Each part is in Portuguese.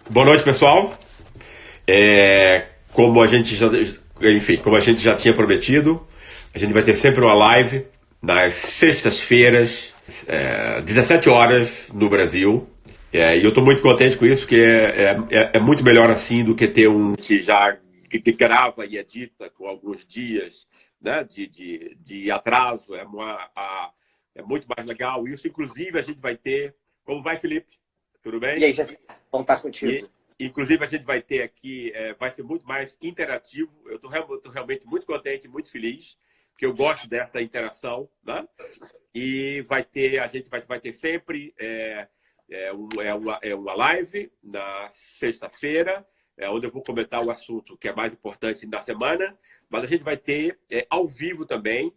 Boa noite, pessoal. Como a gente já, enfim, como a gente já tinha prometido, a gente vai ter sempre uma live nas sextas-feiras, 17 horas no Brasil. E eu estou muito contente com isso, porque é muito melhor assim do que ter um que já que grava e edita com alguns dias, né, de atraso. É muito mais legal. Isso, inclusive, a gente vai ter. Como vai, Felipe? Tudo E bem? aí, Jéssica, bom estar E, contigo. inclusive, a gente vai ter aqui, vai ser muito mais interativo. Eu estou realmente muito contente, muito feliz, porque eu gosto dessa interação, né? E a gente vai ter sempre uma live na sexta-feira, onde eu vou comentar o assunto que é mais importante na semana, mas a gente vai ter ao vivo também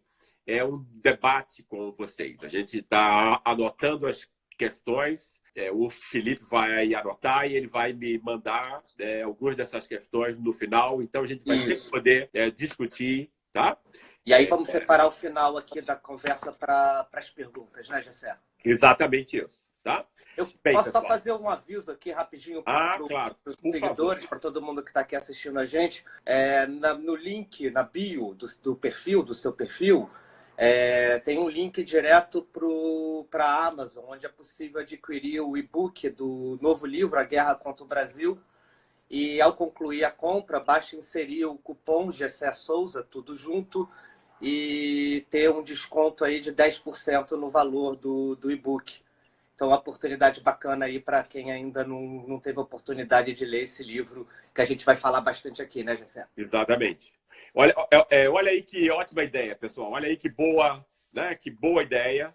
um debate com vocês. A gente está anotando as questões, o Felipe vai anotar e ele vai me mandar algumas dessas questões no final, então a gente vai sempre Isso. poder discutir, tá? E aí vamos separar o final aqui da conversa para as perguntas, né, Jessé? Exatamente isso, tá? Eu Bem, posso só pessoal. fazer um aviso aqui rapidinho para Claro, os por favor. seguidores, para todo mundo que está aqui assistindo a gente. No link, na bio do perfil, do seu perfil, tem um link direto para a Amazon, onde é possível adquirir o e-book do novo livro, A Guerra contra o Brasil. E ao concluir a compra, basta inserir o cupom Gessé Souza, tudo junto, e ter um desconto aí de 10% no valor do e-book. Então, uma oportunidade bacana aí para quem ainda não teve a oportunidade de ler esse livro, que a gente vai falar bastante aqui, né, Gessé? Exatamente. Olha aí que ótima ideia, pessoal. Olha aí que boa, né? Que boa ideia.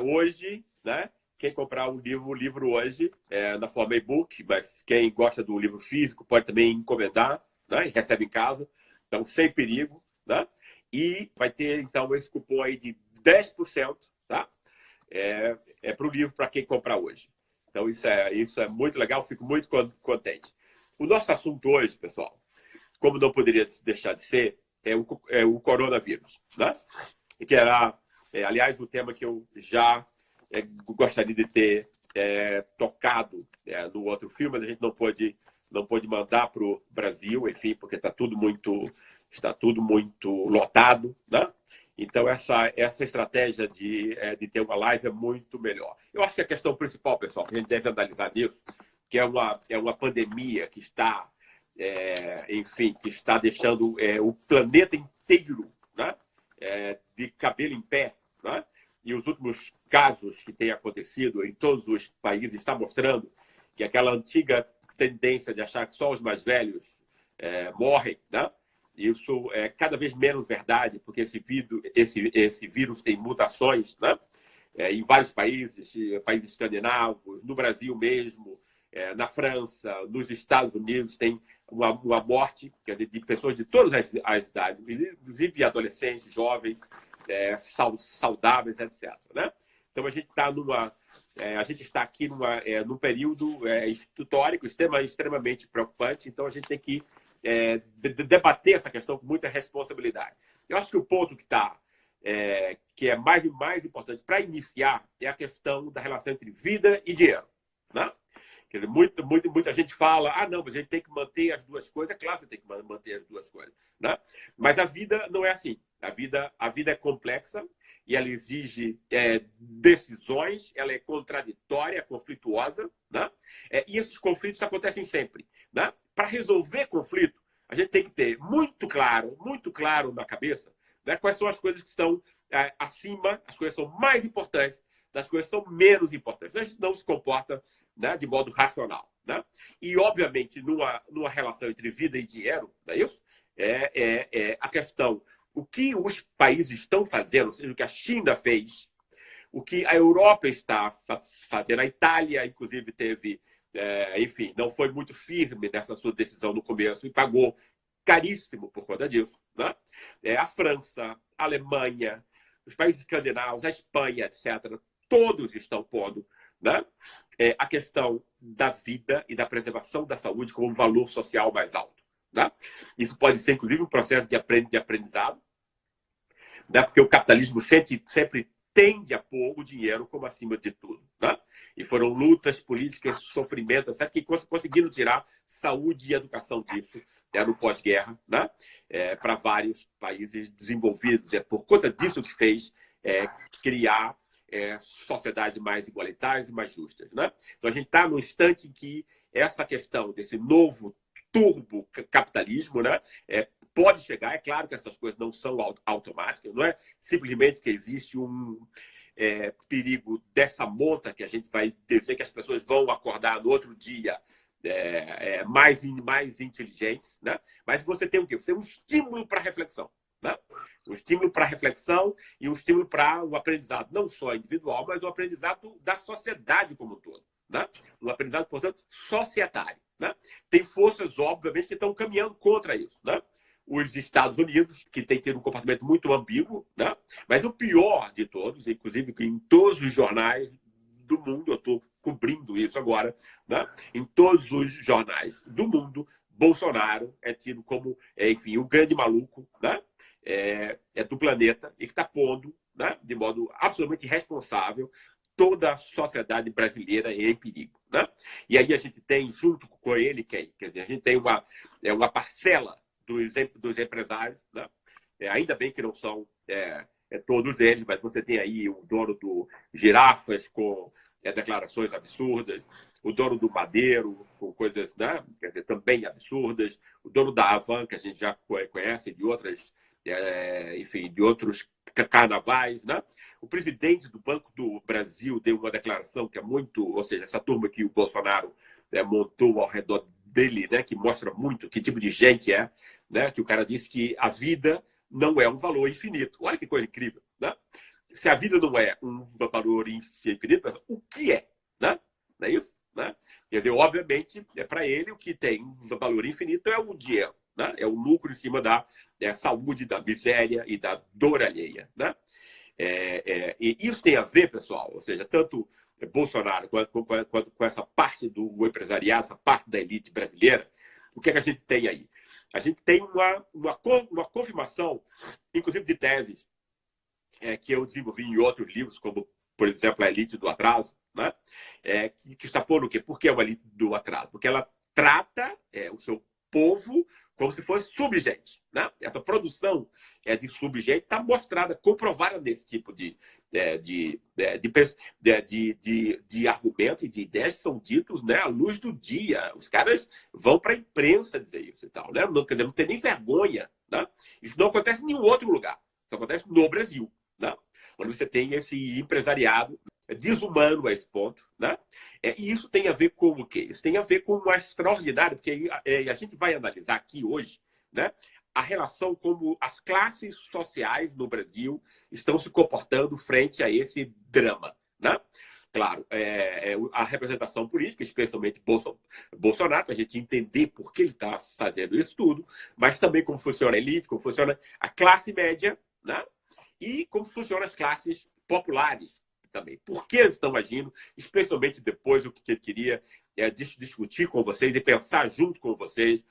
Hoje, né? Quem comprar o livro hoje, na forma e-book, mas quem gosta do livro físico pode também encomendar, né? E recebe em casa. Então, sem perigo, né? E vai ter, então, esse cupom aí de 10%, tá? Para o livro para quem comprar hoje. Então, isso é muito legal, fico muito contente. O nosso assunto hoje, pessoal, como não poderia deixar de ser, é o coronavírus, né? Que era, aliás, um tema que eu já gostaria de ter tocado no outro filme, mas a gente não pôde mandar para o Brasil, enfim, porque está tudo muito lotado, né? Então, essa estratégia de ter uma live é muito melhor. Eu acho que a questão principal, pessoal, que a gente deve analisar nisso, que é uma pandemia que está, enfim, que está deixando o planeta inteiro, né, de cabelo em pé, né? E os últimos casos que têm acontecido em todos os países estão mostrando que aquela antiga tendência de achar que só os mais velhos morrem, né? Isso é cada vez menos verdade, porque esse vírus tem mutações, né? Em vários países escandinavos, no Brasil mesmo, na França, nos Estados Unidos, tem uma morte, quer dizer, de pessoas de todas as idades, inclusive adolescentes, jovens, saudáveis, etc. Né? Então a gente está aqui num período histórico extremamente preocupante. Então a gente tem que debater essa questão com muita responsabilidade. Eu acho que o ponto que é mais importante para iniciar é a questão da relação entre vida e dinheiro, né? Quer dizer, muita gente fala, não, mas a gente tem que manter as duas coisas. É claro que você tem que manter as duas coisas, né? Mas a vida não é assim. A vida é complexa e ela exige decisões, ela é contraditória, conflituosa, né? E esses conflitos acontecem sempre, né? Para resolver conflito, a gente tem que ter muito claro na cabeça, né, quais são as coisas que estão acima, as coisas são mais importantes, das coisas que são menos importantes. A gente não se comporta, né, de modo racional, né? E, obviamente, numa relação entre vida e dinheiro, não é isso? A questão, o que os países estão fazendo, ou seja, o que a China fez, o que a Europa está fazendo, a Itália, inclusive, teve, enfim, não foi muito firme nessa sua decisão no começo e pagou caríssimo por conta disso, né? A França, a Alemanha, os países escandinavos, a Espanha, etc., todos estão pondo, né, a questão da vida e da preservação da saúde como um valor social mais alto, né? Isso pode ser, inclusive, um processo de aprendizado, né? Porque o capitalismo sempre tende a pôr o dinheiro como acima de tudo. Né? E foram lutas políticas, sofrimento, certo? Que conseguiram tirar saúde e educação disso no pós-guerra, né? Para vários países desenvolvidos. É por conta disso que fez criar sociedades mais igualitárias e mais justas. Né? Então, a gente está no instante em que essa questão desse novo turbo-capitalismo, né, pode chegar. É claro que essas coisas não são automáticas, não é simplesmente que existe um perigo dessa monta que a gente vai dizer que as pessoas vão acordar no outro dia mais inteligentes, né? Mas você tem o quê? Você tem um estímulo para reflexão. Né? Um estímulo para reflexão e um estímulo para o aprendizado, não só individual, mas o aprendizado da sociedade como um todo. Né? Um aprendizado, portanto, societário. Né? Tem forças, obviamente, que estão caminhando contra isso. Né? Os Estados Unidos, que têm tido um comportamento muito ambíguo, né? Mas o pior de todos, inclusive em todos os jornais do mundo, eu estou cobrindo isso agora, né? Em todos os jornais do mundo, Bolsonaro é tido como, enfim, o grande maluco, né? Do planeta e que está pondo, né? De modo absolutamente irresponsável, toda a sociedade brasileira em perigo. Né? E aí a gente tem, junto com ele, quer dizer, a gente tem uma parcela dos empresários, né? Ainda bem que não são todos eles, mas você tem aí o dono do Girafas com declarações absurdas, o dono do Madeiro com coisas, né? Quer dizer, também absurdas, o dono da Havan, que a gente já conhece, de outras, enfim, de outros carnavais, né? O presidente do Banco do Brasil deu uma declaração que é muito, ou seja, essa turma que o Bolsonaro montou ao redor dele, né? Que mostra muito que tipo de gente né? Que o cara disse que a vida não é um valor infinito. Olha que coisa incrível, né? Se a vida não é um valor infinito, o que é? Né? Não é isso? Né? Quer dizer, obviamente, para ele o que tem um valor infinito é o dinheiro. Né? É o lucro em cima da saúde, da miséria e da dor alheia. Né? E isso tem a ver, pessoal, ou seja, tanto Bolsonaro quanto com essa parte do empresariado, essa parte da elite brasileira, o que é que a gente tem aí? A gente tem uma confirmação, inclusive de teses, que eu desenvolvi em outros livros, como, por exemplo, A Elite do Atraso, né? Que está pondo o quê? Por que é uma elite do atraso? Porque ela trata o seu povo como se fosse subjente. Né? Essa produção de subjente está mostrada, comprovada nesse tipo de argumento e de ideias que são ditos, né, à luz do dia. Os caras vão para a imprensa dizer isso e tal. Né? Não, quer dizer, não tem nem vergonha. Né? Isso não acontece em nenhum outro lugar. Isso acontece no Brasil. Né? Onde você tem esse empresariado desumano a esse ponto, né? E isso tem a ver com o quê? Isso tem a ver com o extraordinário, porque a gente vai analisar aqui hoje, né, a relação como as classes sociais no Brasil estão se comportando frente a esse drama, né? Claro, a representação política, especialmente Bolsonaro, para a gente entender por que ele está fazendo isso tudo, mas também como funciona a elite, como funciona a classe média, né? E como funcionam as classes populares também. Por que eles estão agindo, especialmente depois do que eu queria discutir com vocês e pensar junto com vocês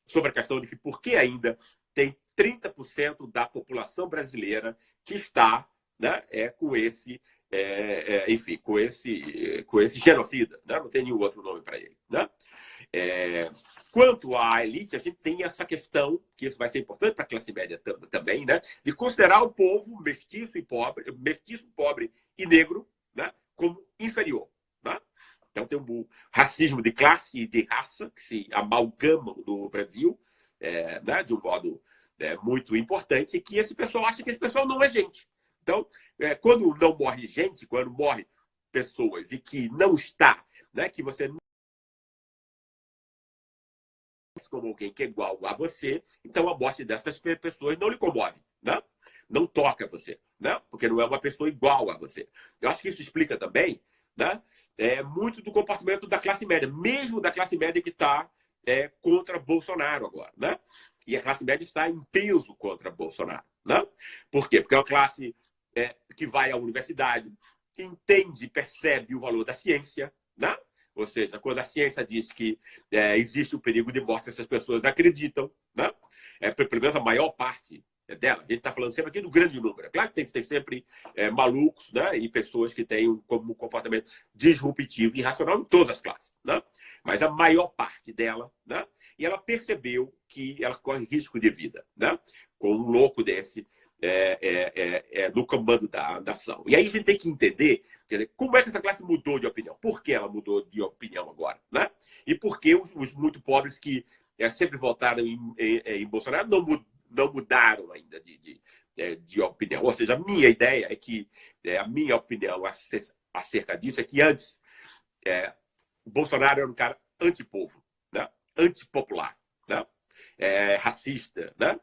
sobre a questão de que por que ainda tem 30% da população brasileira que está, né, com esse, enfim, com esse genocida. Né? Não tem nenhum outro nome para ele. Né? Quanto à elite, a gente tem essa questão, que isso vai ser importante para a classe média também, né? De considerar o povo mestiço, pobre e negro, né? Como inferior. Né? Então tem um racismo de classe e de raça que se amalgamam no Brasil, né? De um modo muito importante, e que esse pessoal acha que esse pessoal não é gente. Então, quando não morre gente, quando morre pessoas e que não está, né? Que você como alguém que é igual a você, então a morte dessas pessoas não lhe comove, né? Não toca você, né? Porque não é uma pessoa igual a você. Eu acho que isso explica também, né? Muito do comportamento da classe média, mesmo da classe média que está contra Bolsonaro agora, né? E a classe média está em peso contra Bolsonaro, né? Por quê? Porque é uma classe que vai à universidade, entende, percebe o valor da ciência, né? Ou seja, quando a ciência diz que existe o perigo de morte, essas pessoas acreditam, né? Pelo menos a maior parte dela. A gente está falando sempre aqui do grande número. É claro que tem sempre malucos, né? E pessoas que têm um comportamento disruptivo e irracional em todas as classes. Né? Mas a maior parte dela, né? E ela percebeu que ela corre risco de vida, né? Com um louco desse no comando da ação. E aí a gente tem que entender, quer dizer, como é que essa classe mudou de opinião. Por que ela mudou de opinião agora? Né? E por que os muito pobres que sempre votaram em Bolsonaro não mudaram ainda de opinião. Ou seja, a minha ideia é que, a minha opinião acerca disso é que antes Bolsonaro era um cara antipovo, né? Antipopular, né? Racista, né?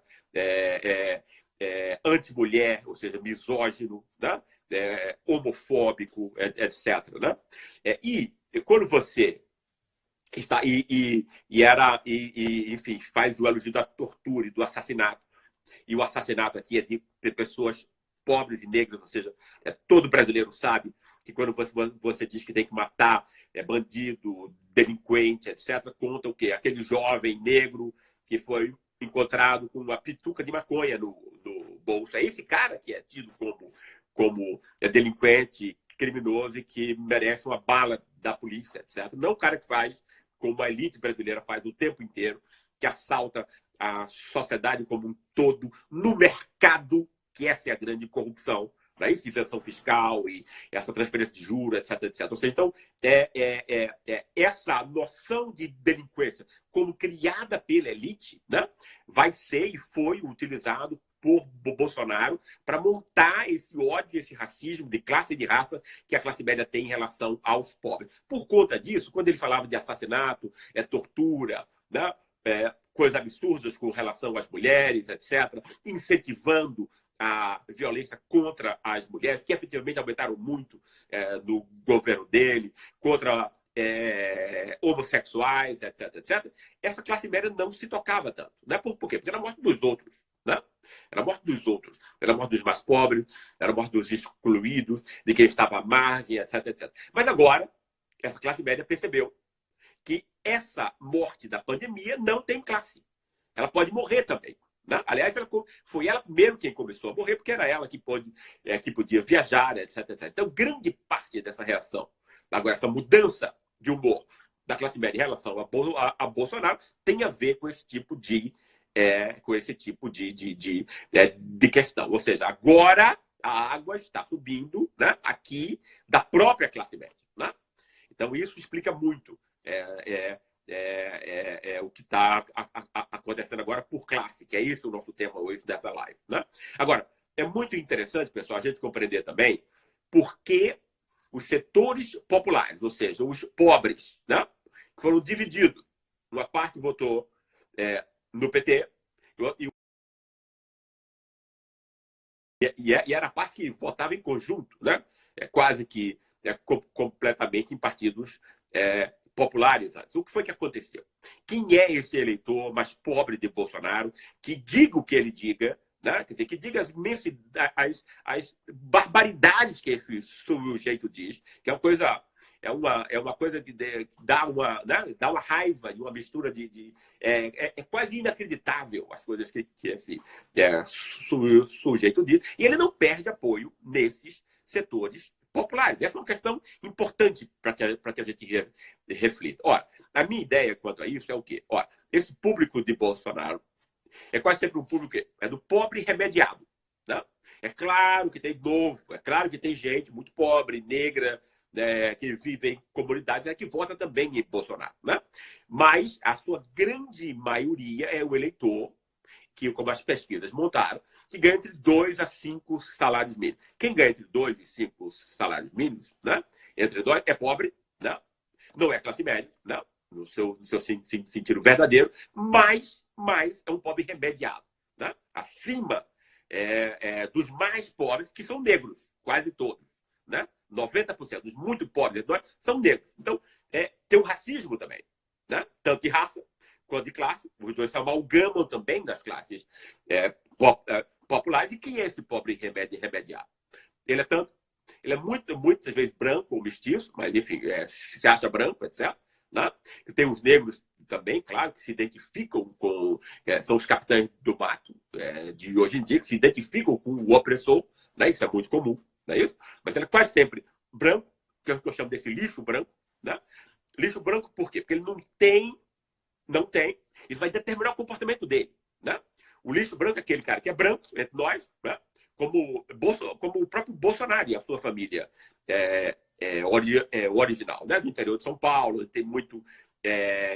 Anti-mulher, ou seja, misógino, né? Homofóbico, etc. Né? E quando você está enfim, faz o elogio da tortura e do assassinato, e o assassinato aqui é de pessoas pobres e negras, ou seja, todo brasileiro sabe que quando você diz que tem que matar bandido, delinquente, etc., conta o quê? Aquele jovem negro que foi encontrado com uma pituca de maconha no bolso. É esse cara que é tido como delinquente, criminoso e que merece uma bala da polícia, etc. Não o cara que faz, como a elite brasileira faz o tempo inteiro, que assalta a sociedade como um todo no mercado, que essa é a grande corrupção, né? Isso, isenção fiscal e essa transferência de juros, etc, etc. Ou seja, então, essa noção de delinquência como criada pela elite, né, vai ser e foi utilizado por Bolsonaro para montar esse ódio, esse racismo de classe e de raça que a classe média tem em relação aos pobres. Por conta disso, quando ele falava de assassinato, tortura, né, coisas absurdas com relação às mulheres, etc., incentivando a violência contra as mulheres, que efetivamente aumentaram muito no governo dele, contra homossexuais, etc., etc., essa classe média não se tocava tanto. Né? Por quê? Porque era a morte dos outros. Né? Era a morte dos outros. Era a morte dos mais pobres, era a morte dos excluídos, de quem estava à margem, etc., etc. Mas agora, essa classe média percebeu que essa morte da pandemia não tem classe. Ela pode morrer também. Né? Aliás, foi ela primeiro quem começou a morrer, porque era ela que podia viajar, etc, etc. Então, grande parte dessa reação, agora, essa mudança de humor da classe média em relação a Bolsonaro tem a ver com esse tipo de questão. Ou seja, agora a água está subindo, né, aqui da própria classe média. Né? Então, isso explica muito o que está acontecendo agora por classe, que é isso o nosso tema hoje dessa live. Né? Agora, é muito interessante, pessoal, a gente compreender também por que os setores populares, ou seja, os pobres, né, foram divididos. Uma parte votou no PT e era a parte que votava em conjunto, né? Quase que completamente em partidos populares antes. O que foi que aconteceu? Quem é esse eleitor mais pobre de Bolsonaro que diga o que ele diga, né? Quer dizer, que diga as barbaridades que esse sujeito diz, que é uma coisa que dá uma raiva e uma mistura é quase inacreditável as coisas que esse sujeito diz, e ele não perde apoio nesses setores populares. Essa é uma questão importante para que a gente reflita. Ora, a minha ideia quanto a isso é o quê? Ora, esse público de Bolsonaro é quase sempre um público do pobre remediado. Né? É claro que tem novo, é claro que tem gente muito pobre, negra, que vive em comunidades que vota também em Bolsonaro. Né? Mas a sua grande maioria é o eleitor que, como as pesquisas montaram, que ganha entre 2 a 5 salários mínimos. Quem ganha entre 2 e 5 salários mínimos, né? Entre 2, é pobre, não é classe média, não, no seu sentido verdadeiro, mas é um pobre remediado. Né? Acima dos mais pobres, que são negros, quase todos. Né? 90% dos muito pobres são negros. Então, tem o racismo também, né? Tanto de raça quanto de classe. Os dois se amalgamam também nas classes populares. E quem é esse pobre remediado? Ele é muitas vezes branco ou mestiço, mas enfim, se acha branco, etc. Né? Tem os negros também, claro, que se identificam com... são os capitães do mato de hoje em dia, que se identificam com o opressor, né? Isso é muito comum, não é isso? Mas ele é quase sempre branco, que é o que eu chamo desse lixo branco, né? Lixo branco por quê? Porque ele não tem, isso vai determinar o comportamento dele, né? O lixo branco é aquele cara que é branco, entre nós, né? Como o próprio Bolsonaro e a sua família original, né? Do interior de São Paulo, tem muito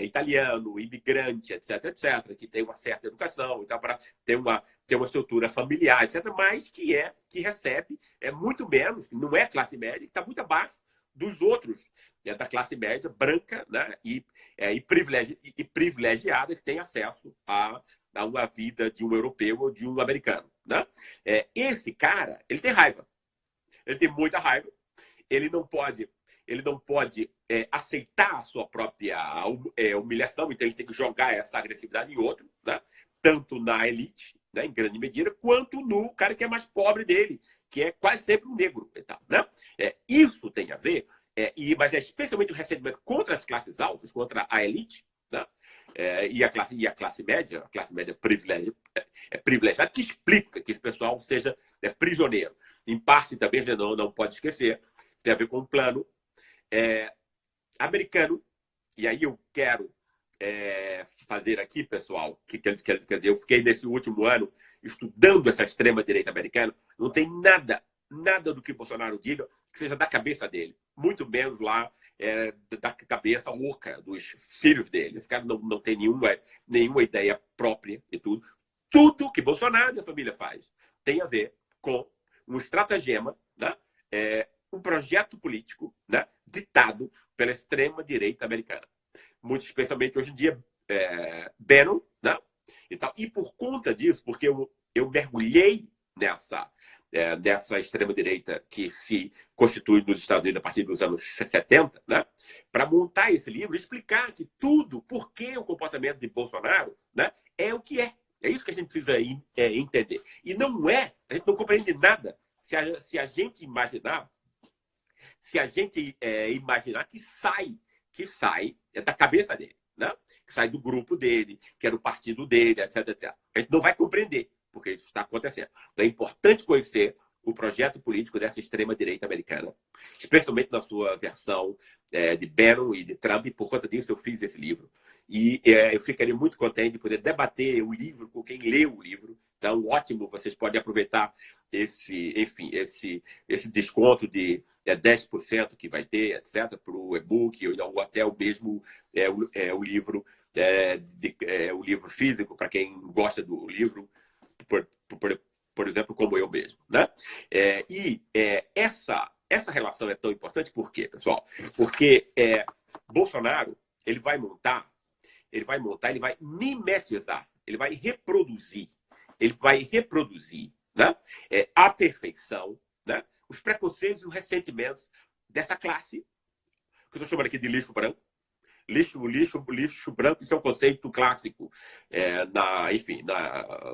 italiano, imigrante, etc, etc, que tem uma certa educação, então para ter uma estrutura familiar, etc, mas que recebe muito menos, não é classe média, que está muito abaixo dos outros da classe média branca, né? E privilegiada, que tem acesso a uma vida de um europeu ou de um americano, né? Esse cara, ele tem raiva, ele tem muita raiva, ele não pode aceitar a sua própria humilhação, então ele tem que jogar essa agressividade em outro, né? Tanto na elite, né? Em grande medida, quanto no cara que é mais pobre dele, que é quase sempre um negro, e tal, né? Isso tem a ver, mas é especialmente o ressentimento contra as classes altas, contra a elite, né? E a classe média privilegiada, que explica que esse pessoal seja prisioneiro. Em parte também, a gente não pode esquecer, tem a ver com um plano americano. E aí eu quero fazer aqui, pessoal, quer dizer, eu fiquei nesse último ano estudando essa extrema-direita americana, não tem nada do que Bolsonaro diga que seja da cabeça dele, muito menos lá da cabeça oca dos filhos dele. Esse cara não tem nenhuma ideia própria e tudo. Tudo que Bolsonaro e a família faz tem a ver com um estratagema, né? Um projeto político, né? Ditado pela extrema-direita americana. Muito especialmente hoje em dia, Bannon, né? E por conta disso, porque eu mergulhei dessa extrema-direita que se constitui nos Estados Unidos a partir dos anos 70, né? Para montar esse livro, explicar que tudo, por que o comportamento de Bolsonaro, né? É o que é. É isso que a gente precisa entender. E não a gente não compreende nada se a gente imaginar que sai da cabeça dele, né? Que sai do grupo dele, que é do partido dele, etc, etc. A gente não vai compreender porque isso está acontecendo. Então é importante conhecer o projeto político dessa extrema-direita americana, especialmente na sua versão de Bannon e de Trump, e por conta disso eu fiz esse livro. E eu ficaria muito contente de poder debater o livro com quem leu o livro. Então, ótimo, vocês podem aproveitar esse desconto de 10% que vai ter, etc., para o e-book, ou até o mesmo o livro, o livro físico, para quem gosta do livro, por exemplo, como eu mesmo, né? Essa relação é tão importante por quê, pessoal? Porque Bolsonaro ele vai mimetizar, ele vai reproduzir, né? À perfeição, né? Os preconceitos e os ressentimentos dessa classe, que eu estou chamando aqui de lixo branco. Lixo branco, isso é um conceito clássico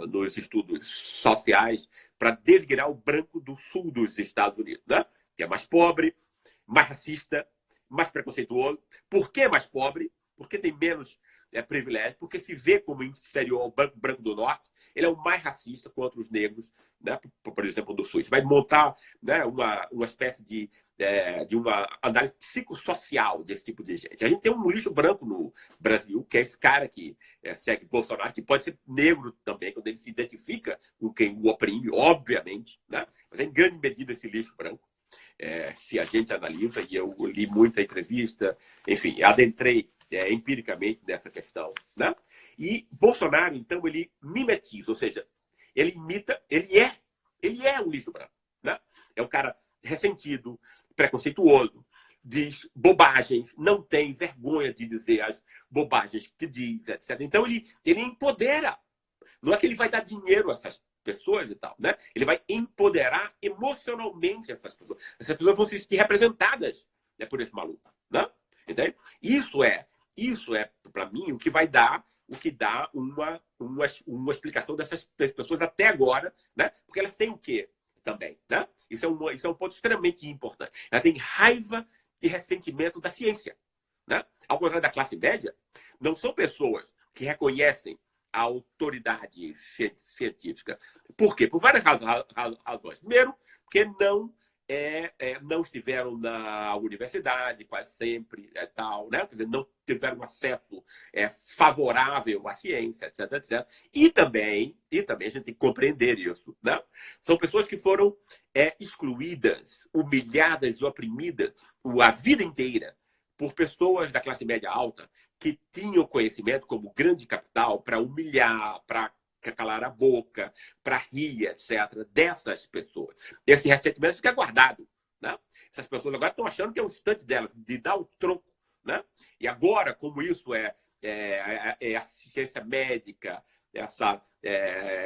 nos estudos sociais para designar o branco do sul dos Estados Unidos, né? Que é mais pobre, mais racista, mais preconceituoso. Por que mais pobre? Porque tem menos privilégio, porque se vê como inferior ao branco do norte. Ele é o mais racista contra os negros, né? Por exemplo, do sul. Isso vai montar, né, uma espécie de uma análise psicossocial desse tipo de gente. A gente tem um lixo branco no Brasil, que é esse cara que segue Bolsonaro, que pode ser negro também, quando ele se identifica com quem o oprime, obviamente, né? Mas em grande medida esse lixo branco. Se a gente analisa, e eu li muita entrevista, enfim, adentrei empiricamente nessa questão, né? E Bolsonaro, então, ele mimetiza, ou seja, ele imita, ele é um lixo branco, né? É um cara ressentido, preconceituoso, diz bobagens, não tem vergonha de dizer as bobagens que diz, etc. Então, ele empodera. Não é que ele vai dar dinheiro a essas pessoas e tal, né? Ele vai empoderar emocionalmente essas pessoas. Essas pessoas vão se sentir representadas, né, por esse maluco, né? Entende? Isso é para mim o que dá uma explicação dessas pessoas até agora, né? Porque elas têm o quê também, né? Isso é um ponto extremamente importante. Elas têm raiva e ressentimento da ciência. né? Ao contrário da classe média, não são pessoas que reconhecem a autoridade científica. Por quê? Por várias razões. Primeiro, porque não estiveram na universidade quase sempre, tal, né? Quer dizer, não tiveram acesso favorável à ciência, etc, etc. E também a gente tem que compreender isso, né? São pessoas que foram excluídas, humilhadas, oprimidas a vida inteira por pessoas da classe média alta que tinham conhecimento como grande capital para humilhar, para calar a boca, para rir, etc., dessas pessoas. Esse ressentimento fica guardado, né? Essas pessoas agora estão achando que é o instante delas, de dar o troco, né? E agora, como isso é assistência médica,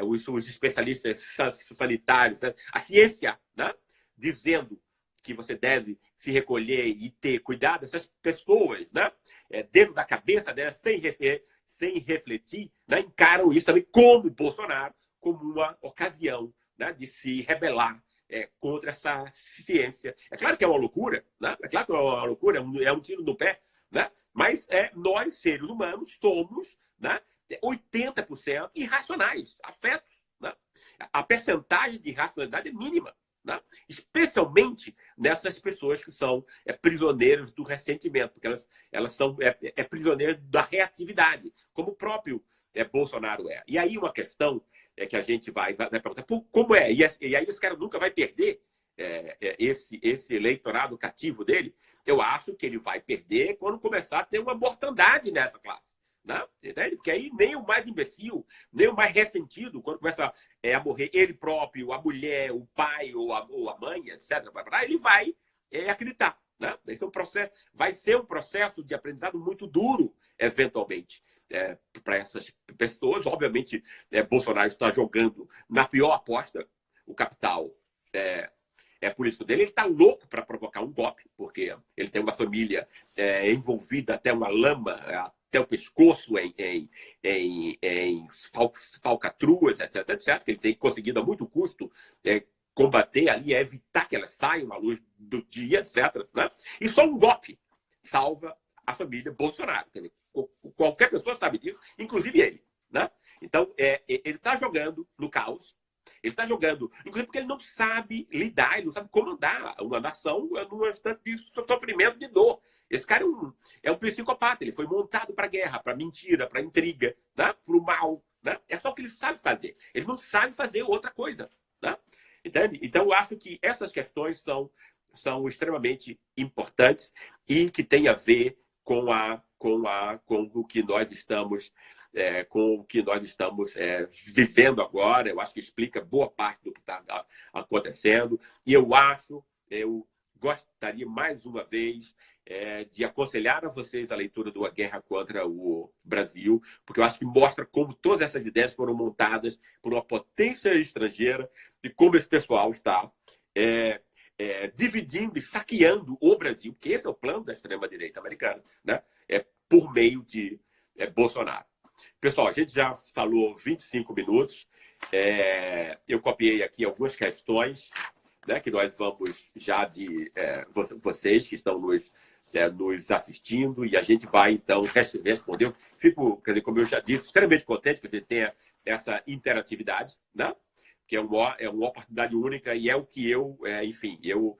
os especialistas sanitários, a ciência, né? Dizendo que você deve se recolher e ter cuidado dessas pessoas, né? Dentro da cabeça delas, sem refletir, né? Encaram isso também como Bolsonaro, como uma ocasião, né? De se rebelar contra essa ciência. É claro que é uma loucura, né? É claro que é uma loucura, é um tiro no pé, né? Mas nós, seres humanos, somos, né? 80% irracionais, afetos, né? A percentagem de racionalidade é mínima, né? Especialmente nessas pessoas que são prisioneiras do ressentimento, porque elas são prisioneiras da reatividade, como o próprio Bolsonaro é. E aí uma questão que a gente vai perguntar, como é? E aí esse cara nunca vai perder esse eleitorado cativo dele. Eu acho que ele vai perder quando começar a ter uma mortandade nessa classe. Não, entende? Porque aí nem o mais imbecil, nem o mais ressentido, quando começa a morrer ele próprio, a mulher, o pai ou a mãe, etc., ele vai acreditar. Né? Esse vai ser um processo de aprendizado muito duro, eventualmente, para essas pessoas. Obviamente, Bolsonaro está jogando na pior aposta, o capital político dele. Ele está louco para provocar um golpe, porque ele tem uma família envolvida até uma lama, até o pescoço em falcatruas, etc, etc, que ele tem conseguido a muito custo combater ali, evitar que elas saiam à luz do dia, etc. Né? E só um golpe salva a família Bolsonaro. Quer dizer, qualquer pessoa sabe disso, inclusive ele. Né? Então, ele está jogando no caos. Ele está jogando, inclusive porque ele não sabe lidar, ele não sabe comandar uma nação num instante de sofrimento, de dor. Esse cara é um psicopata, ele foi montado para guerra, para mentira, para intriga, né? Para o mal. Né? É só o que ele sabe fazer. Ele não sabe fazer outra coisa. Né? Entende? Então, eu acho que essas questões são extremamente importantes e que têm a ver com o que nós estamos vivendo agora. Eu acho que explica boa parte do que está acontecendo. E eu gostaria, mais uma vez, de aconselhar a vocês a leitura do A Guerra contra o Brasil, porque eu acho que mostra como todas essas ideias foram montadas por uma potência estrangeira e como esse pessoal está dividindo e saqueando o Brasil, porque esse é o plano da extrema-direita americana, né? Por meio de Bolsonaro. Pessoal, a gente já falou 25 minutos. Eu copiei aqui algumas questões, né, que nós vamos já de vocês que estão nos assistindo, e a gente vai, então, responder. Fico, quer dizer, como eu já disse, extremamente contente que a gente tenha essa interatividade, né? Que é uma oportunidade única e é o que enfim, eu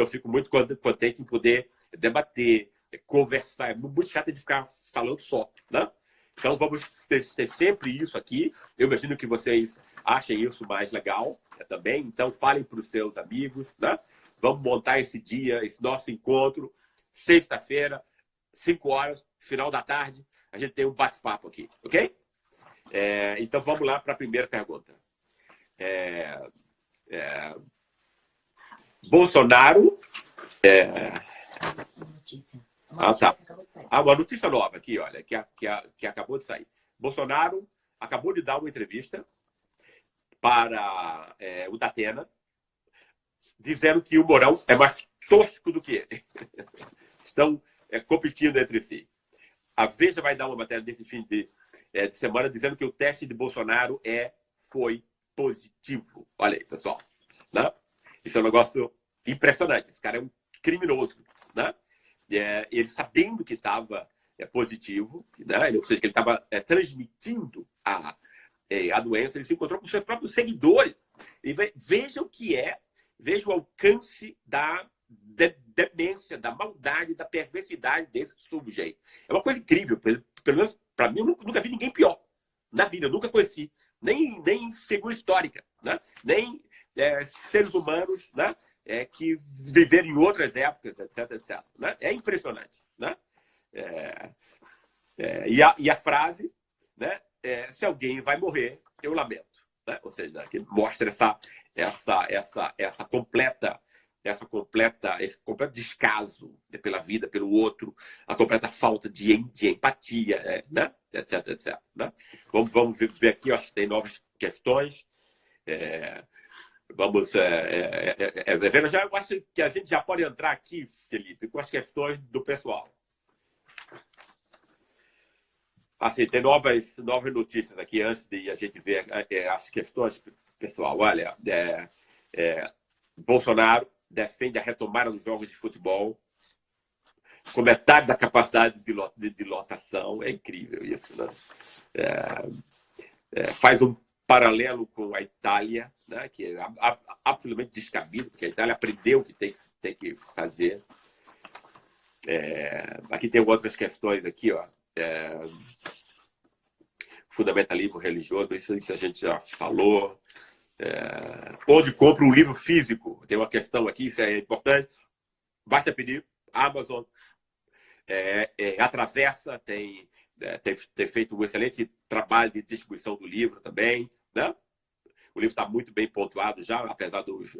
fico muito contente em poder debater, conversar. É muito chato de ficar falando só, né? Então, vamos ter sempre isso aqui. Eu imagino que vocês achem isso mais legal também. Então, falem para os seus amigos, né? Vamos montar esse dia, esse nosso encontro, sexta-feira, 5 horas, final da tarde. A gente tem um bate-papo aqui, ok? Então, vamos lá para a primeira pergunta. Bolsonaro... Notícia. Tá. Uma notícia nova aqui, olha, que acabou de sair. Bolsonaro acabou de dar uma entrevista para o Datena, dizendo que o Mourão é mais tosco do que ele. Estão competindo entre si. A Veja vai dar uma matéria desse fim de semana dizendo que o teste de Bolsonaro foi positivo. Olha aí, pessoal. Né? Isso é um negócio impressionante. Esse cara é um criminoso. Né? ele sabendo que estava positivo, né? Ou seja, que ele estava transmitindo a doença, ele se encontrou com seus próprios seguidores. E veja o que veja o alcance da demência, da maldade, da perversidade desse sujeito. É uma coisa incrível. Pelo menos, para mim, eu nunca vi ninguém pior na vida. Eu nunca conheci. Nem figura histórica, né? Nem seres humanos, né? Que viveram em outras épocas, etc. Né? É impressionante. Né? E a frase, né? Se alguém vai morrer, eu lamento. Né? Ou seja, que mostra esse completo descaso pela vida, pelo outro, a completa falta de empatia, né? etc. Né? Vamos ver aqui, eu acho que tem novas questões. Vamos ver. Eu acho que a gente já pode entrar aqui, Felipe, com as questões do pessoal. Assim, tem novas notícias aqui antes de a gente ver as questões pessoal. Olha, Bolsonaro defende a retomada dos jogos de futebol com metade da capacidade de lotação. É incrível isso, né? Faz um paralelo com a Itália, né? Que é absolutamente descabido, porque a Itália aprendeu o que tem que fazer. Aqui tem outras questões aqui, ó. Fundamentalismo religioso, isso a gente já falou. Onde compra um livro físico? Tem uma questão aqui, isso é importante. Basta pedir. Amazon atravessa, tem feito um excelente trabalho de distribuição do livro também. Né? O livro está muito bem pontuado já, apesar dos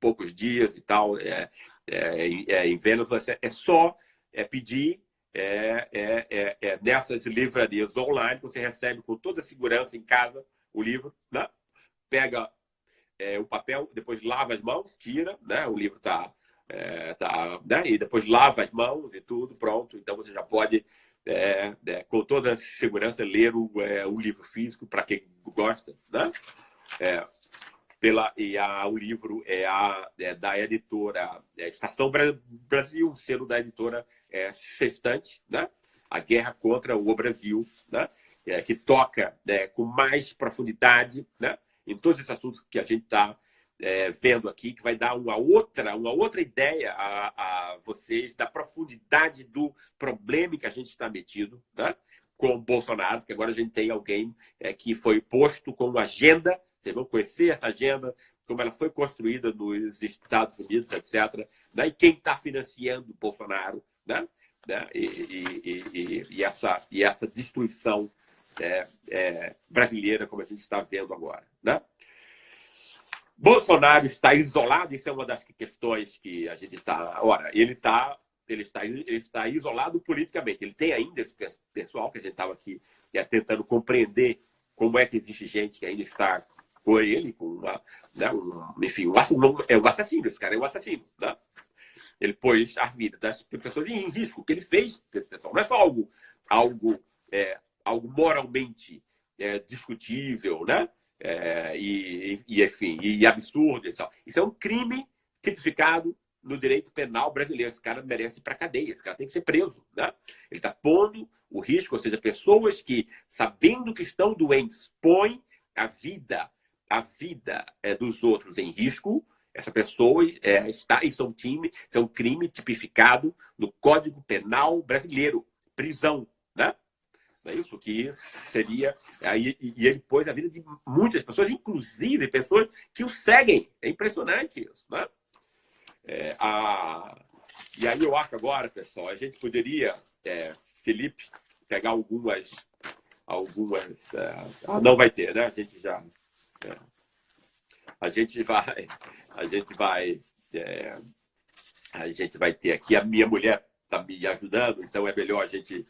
poucos dias e tal, em vendas. É só pedir. Nessas livrarias online, você recebe com toda a segurança em casa o livro, né? Pega o papel, depois lava as mãos, tira, né? O livro né? E depois lava as mãos e tudo, pronto. Então você já pode, com toda a segurança, ler o livro físico, para quem gosta, né? O livro é da editora Estação Brasil, selo da editora Sextante, né? A guerra contra o Brasil, né? Que toca com mais profundidade, né? Em todos esses assuntos que a gente está vendo aqui, que vai dar uma outra ideia a vocês da profundidade do problema que a gente está metido, né? Com o Bolsonaro, que agora a gente tem alguém que foi posto como agenda. Vocês vão conhecer essa agenda, como ela foi construída nos Estados Unidos, etc. Né? E quem está financiando o Bolsonaro, né? E essa destruição brasileira, como a gente está vendo agora. Né? Bolsonaro está isolado, isso é uma das questões que a gente está... Ora, ele está isolado politicamente. Ele tem ainda esse pessoal que a gente estava aqui tentando compreender como é que existe gente que ainda está com ele, enfim, é um assassino, esse cara é um assassino. Né? Ele pôs a vida das pessoas em risco. O que ele fez, pessoal, não é só algo moralmente discutível, né? Enfim, e absurdo. Isso é um crime tipificado no direito penal brasileiro. Esse cara merece ir para a cadeia, esse cara tem que ser preso. Né? Ele está pondo o risco, ou seja, pessoas que, sabendo que estão doentes, põem a vida dos outros em risco. Essa pessoa isso é um crime tipificado no Código Penal brasileiro, prisão, né? Não é isso que seria... E ele pôs a vida de muitas pessoas, inclusive pessoas que o seguem. É impressionante isso, né? E aí eu acho agora, pessoal, a gente poderia, Felipe, pegar algumas... não vai ter, né? A gente vai ter aqui, a minha mulher está me ajudando, então é melhor a gente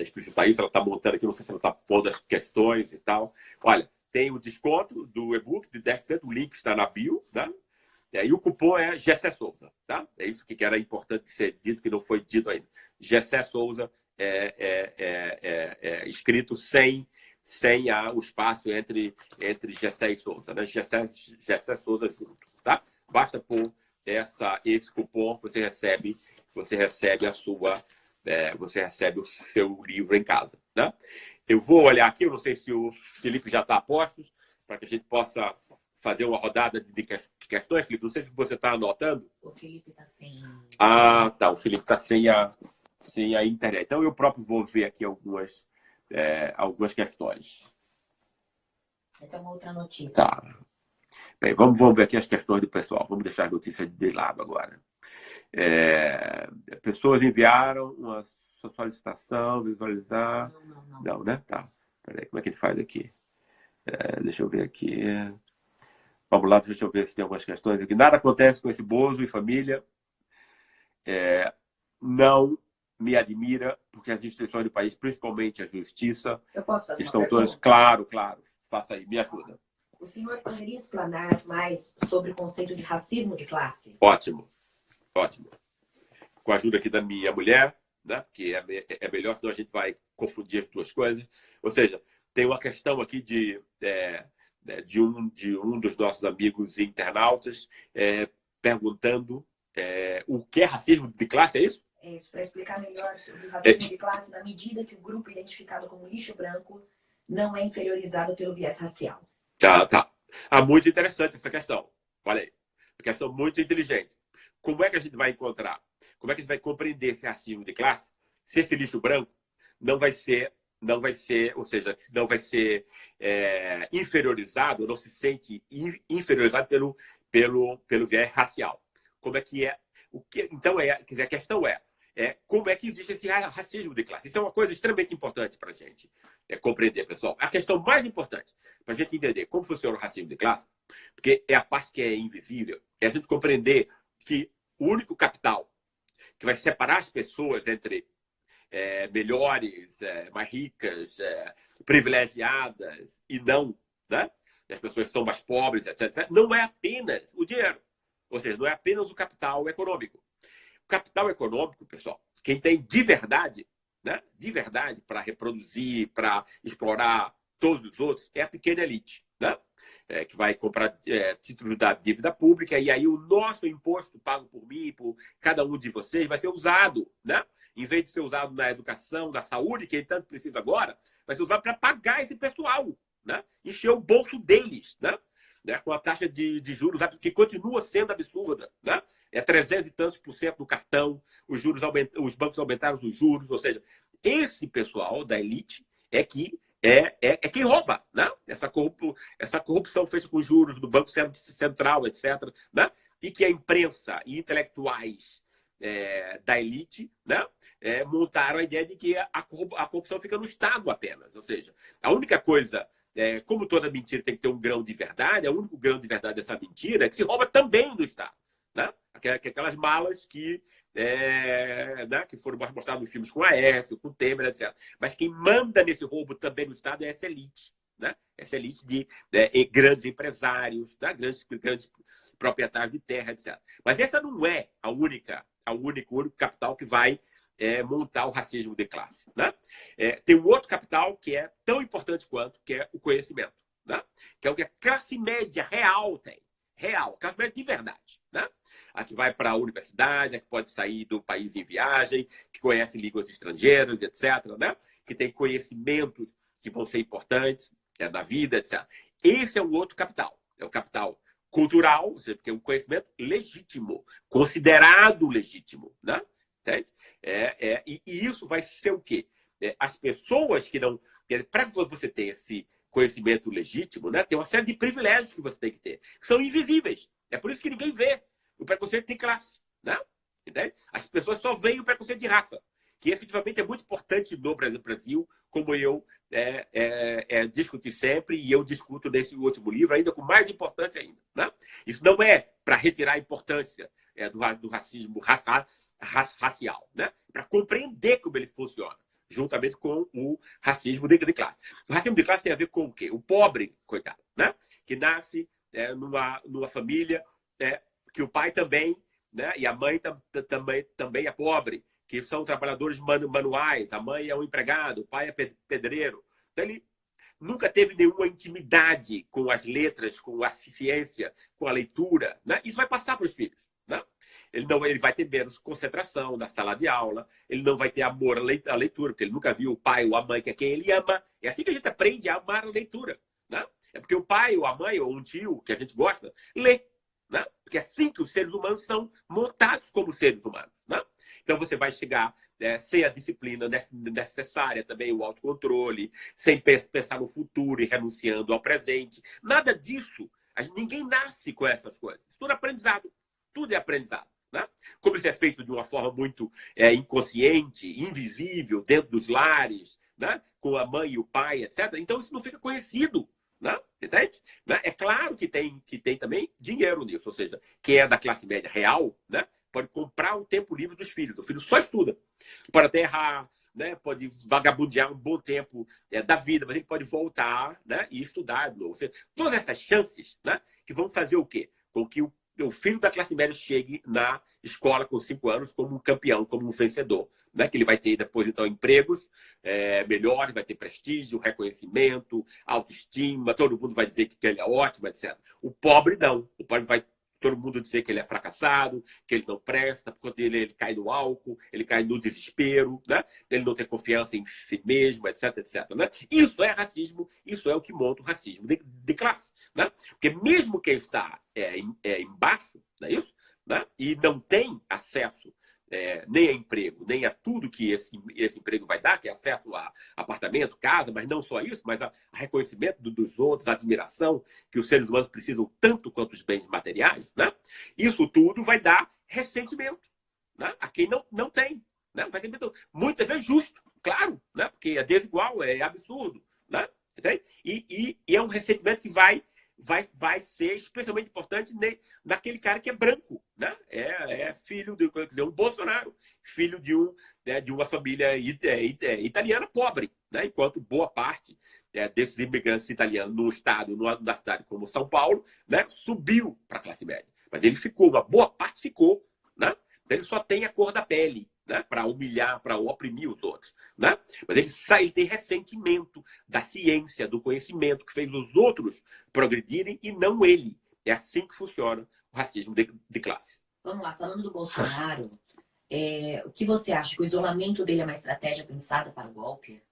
explicitar isso. Ela está montando aqui, não sei se ela está pondo as questões e tal. Olha, tem o desconto do e-book de 10%, o link está na bio, né? E o cupom é Gessé Souza, tá? É isso que era importante ser dito, que não foi dito ainda. Gessé Souza escrito sem o espaço entre Gessé e Souza, né? Gessé Souza junto, tá? Basta pôr esse cupom, você recebe você recebe você recebe o seu livro em casa, né? Eu vou olhar aqui, eu não sei se o Felipe já está a postos, para que a gente possa fazer uma rodada de questões, Felipe. Não sei se você está anotando. O Felipe está sem... Ah, tá. O Felipe está sem a internet. Então, eu próprio vou ver aqui algumas questões. Essa é uma outra notícia. Tá. Bem, vamos ver aqui as questões do pessoal. Vamos deixar a notícia de lado agora. Pessoas enviaram uma solicitação, visualizar... Não, né? Tá. Peraí, como é que ele faz aqui? Deixa eu ver aqui. Vamos lá, deixa eu ver se tem algumas questões aqui. Nada acontece com esse Bozo e família. Não me admira, porque as instituições do país, principalmente a justiça, Eu posso fazer estão uma todas... pergunta? Claro. Faça aí, me ajuda. O senhor poderia explanar mais sobre o conceito de racismo de classe? Ótimo. Com a ajuda aqui da minha mulher, né? Porque é melhor, senão a gente vai confundir as duas coisas. Ou seja, tem uma questão aqui de um dos nossos amigos internautas perguntando o que é racismo de classe, é isso? É isso, para explicar melhor sobre o racismo de classe, na medida que o grupo identificado como lixo branco não é inferiorizado pelo viés racial. Tá. Muito interessante essa questão. Olha aí. Uma questão muito inteligente. Como é que a gente vai encontrar? Como é que a gente vai compreender esse racismo de classe se esse lixo branco não vai ser, ou seja, não vai ser inferiorizado, não se sente inferiorizado pelo viés racial? Como é que é? Então, a questão como é que existe esse racismo de classe? Isso é uma coisa extremamente importante para a gente compreender, pessoal. A questão mais importante para a gente entender como funciona o racismo de classe, porque é a parte que é invisível, é a gente compreender que o único capital que vai separar as pessoas entre melhores, mais ricas, privilegiadas e não, né? As pessoas que são mais pobres, etc., não é apenas o dinheiro. Ou seja, não é apenas o capital econômico. O capital econômico, pessoal, quem tem de verdade, né? De verdade, para reproduzir, para explorar todos os outros, é a pequena elite, né? Que vai comprar títulos da dívida pública, e aí o nosso imposto pago por mim, por cada um de vocês, vai ser usado, né? Em vez de ser usado na educação, na saúde, que ele tanto precisa agora, vai ser usado para pagar esse pessoal, né? Encher o bolso deles, né? Com a taxa de juros que continua sendo absurda, né? 300 e tantos % do cartão, os bancos aumentaram os juros, ou seja, esse pessoal da elite é quem rouba, né? Essa corrupção feita com juros do Banco Central, etc., né? E que a imprensa e intelectuais da elite, né? Montaram a ideia de que a corrupção fica no Estado apenas. Ou seja, a única coisa, como toda mentira tem que ter um grão de verdade, o único grão de verdade dessa mentira é que se rouba também do Estado, né? Aquelas malas né, que foram mostradas nos filmes com Aécio, com Temer, etc. Mas quem manda nesse roubo também no Estado é essa elite, né? Essa elite de grandes empresários, né? grandes proprietários de terra, etc. Mas essa não é o único capital que vai montar o racismo de classe, né? Tem um outro capital que é tão importante quanto, que é o conhecimento, né? Que é o que a classe média real tem. Classe média de verdade, né? A que vai para a universidade, a que pode sair do país em viagem, que conhece línguas estrangeiras, etc., né? Que tem conhecimentos que vão ser importantes da vida, etc. Esse é o outro capital. É o capital cultural, ou seja, porque é um conhecimento legítimo, considerado legítimo, né? E isso vai ser o quê? As pessoas que não... Para você ter esse conhecimento legítimo, né, tem uma série de privilégios que você tem que ter, que são invisíveis. É por isso que ninguém vê. O preconceito tem classe, né? Entende? As pessoas só veem o preconceito de raça, que efetivamente é muito importante no Brasil, como eu discuti sempre, e eu discuto nesse último livro, ainda com mais importância ainda, né? Isso não é para retirar a importância do racismo racial, né? Para compreender como ele funciona, juntamente com o racismo de classe. O racismo de classe tem a ver com o quê? O pobre, coitado, né? Que nasce numa família que o pai também, né? E a mãe também é pobre, que são trabalhadores manuais, a mãe é um empregado, o pai é pedreiro. Então, ele nunca teve nenhuma intimidade com as letras, com a ciência, com a leitura, né? Isso vai passar para os filhos, né? Ele vai ter menos concentração na sala de aula, ele não vai ter amor à leitura, porque ele nunca viu o pai ou a mãe, que é quem ele ama. É assim que a gente aprende a amar a leitura, né? É porque o pai ou a mãe ou um tio que a gente gosta lê, né? Porque é assim que os seres humanos são montados como seres humanos, né? Então você vai chegar sem a disciplina necessária, também o autocontrole, sem pensar no futuro e renunciando ao presente. Nada disso. Ninguém nasce com essas coisas. Tudo é aprendizado. Tudo é aprendizado, né? Como isso é feito de uma forma muito inconsciente, invisível, dentro dos lares, né? Com a mãe e o pai, etc. Então isso não fica conhecido, né? Entende? É claro que tem também dinheiro nisso, ou seja, quem é da classe média real, né? Pode comprar o tempo livre dos filhos. O filho só estuda. Pode até errar, né? Pode vagabundear um bom tempo da vida, mas ele pode voltar, né? E estudar de novo. Ou seja, todas essas chances, né? Que vão fazer o quê? Com que o filho da classe média chegue na escola com 5 anos como um campeão, como um vencedor, né? Que ele vai ter depois, então, empregos melhores, vai ter prestígio, reconhecimento, autoestima, todo mundo vai dizer que ele é ótimo, etc. O pobre não. O pobre vai todo mundo dizer que ele é fracassado, que ele não presta, porque ele cai no álcool, ele cai no desespero, né? Ele não tem confiança em si mesmo, etc, etc. Né? Isso é racismo, isso é o que monta o racismo de classe. Né? Porque mesmo quem está embaixo, não é isso? Né? E não tem acesso nem a emprego, nem a tudo que esse emprego vai dar, que é acesso a apartamento, casa, mas não só isso, mas a reconhecimento dos outros, a admiração que os seres humanos precisam tanto quanto os bens materiais, né? Isso tudo vai dar ressentimento, né? A quem não tem. Né? Um ressentimento muitas vezes justo, claro, né? Porque é desigual, é absurdo. Né? E é um ressentimento que vai ser especialmente importante naquele cara que é branco, né? É filho de um Bolsonaro, filho de uma família italiana pobre, né? Enquanto boa parte desses imigrantes italianos no estado, na cidade como São Paulo, né? Subiu para a classe média. Mas ele ficou, uma boa parte ficou, né? Ele só tem a cor da pele, né? Para humilhar, para oprimir os outros, né? Mas ele tem ressentimento da ciência, do conhecimento que fez os outros progredirem e não ele. É assim que funciona o racismo de classe. Vamos lá, falando do Bolsonaro, o que você acha? Que o isolamento dele é uma estratégia pensada para o golpe?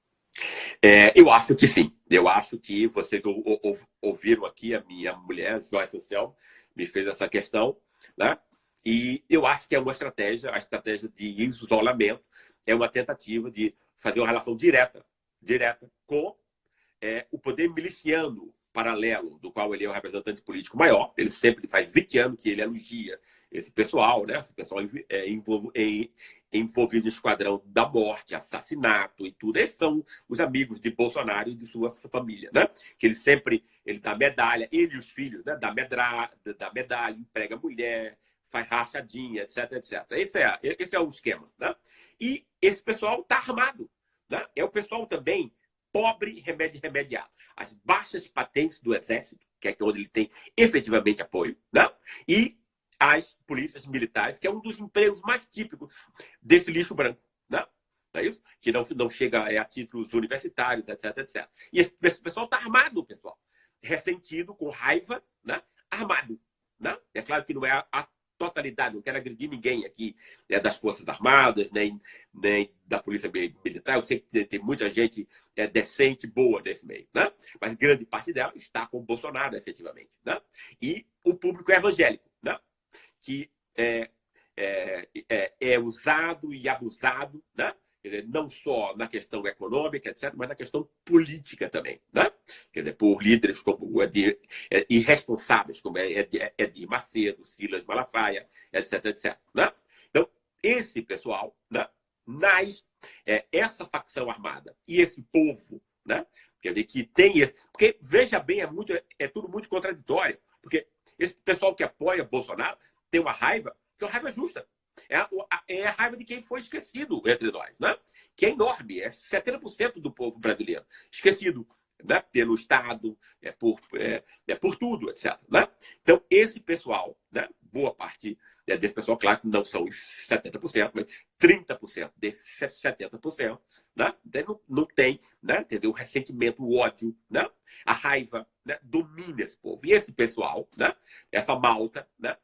Eu acho que sim. Eu acho que vocês ouviram aqui, a minha mulher, Joyce Anselmo, me fez essa questão, né? E eu acho que é uma estratégia, a estratégia de isolamento é uma tentativa de fazer uma relação direta com o poder miliciano paralelo, do qual ele é o representante político maior. Ele sempre faz 20 anos que ele elogia esse pessoal, né? Esse pessoal envolvido em esquadrão da morte, assassinato e tudo. Esses são os amigos de Bolsonaro e de sua família, né? Que ele dá medalha, ele e os filhos, né? Dá medalha, emprega mulher, faz rachadinha, etc, etc. Esse é o esquema, né? E esse pessoal está armado, né? É o pessoal também pobre, remediado. As baixas patentes do Exército, que é onde ele tem efetivamente apoio, né? E as polícias militares, que é um dos empregos mais típicos desse lixo branco, né? Não é isso? Que não chega a títulos universitários, etc, etc. E esse pessoal está armado, pessoal. Ressentido, com raiva, né? Armado. Né? É claro que não é a totalidade, não quero agredir ninguém aqui das Forças Armadas, nem da Polícia Militar. Eu sei que tem muita gente decente, boa nesse meio, né? Mas grande parte dela está com o Bolsonaro, efetivamente. Né? E o público é evangélico, né? Que é usado e abusado, né? Não só na questão econômica, etc., mas na questão política também, né? Quer dizer, por líderes como irresponsáveis, como Edir Macedo, Silas Malafaia, etc., etc. Né? Então, esse pessoal, né, essa facção armada e esse povo, né, quer dizer, que tem porque, veja bem, é tudo muito contraditório, porque esse pessoal que apoia Bolsonaro tem uma raiva, que é uma raiva justa. É a raiva de quem foi esquecido entre nós, né? Que é enorme, é 70% do povo brasileiro esquecido, né? Pelo Estado, por tudo, etc. Né? Então, esse pessoal, né? Boa parte desse pessoal, claro que não são os 70%, mas 30% desses 70%, né? Não tem, né? Entendeu? O ressentimento, o ódio, né? A raiva, né? Domina esse povo. E esse pessoal, né? Essa malta, né?